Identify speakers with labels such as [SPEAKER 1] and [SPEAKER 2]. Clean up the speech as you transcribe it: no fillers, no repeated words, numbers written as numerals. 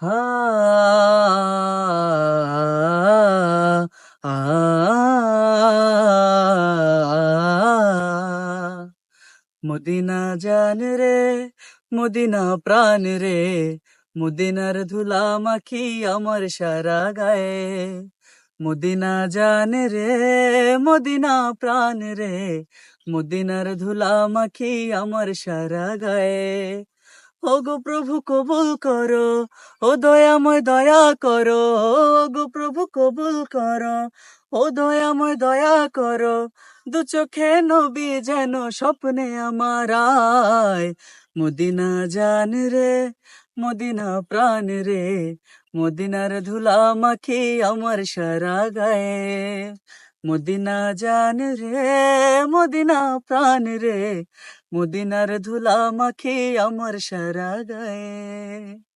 [SPEAKER 1] হা আ Medina জান রে, Medina প্রাণ রে, মদিনার ধুলা মাখি আমার সারা গায়ে। মদিনা জান রে, মদিনা প্রাণ রে, মদিনার ধুলা মাখি আমার সারা গায়ে। ওগো প্রভু কবুল করো, ও দয়াময় দয়া করো, ওগো প্রভু কবুল করো, ও দয়াময় দয়া করো। দু চোখে নবী যেন স্বপ্নে আমার আয়। মদিনা জান রে, মদিনা প্রাণ রে, মদিনার ধুলা মাখি আমার সারা গায়ে। মদিনা জান রে, মদিনা প্রাণ রে, মদিনার ধুলা মাখি আমার সারা গায়ে।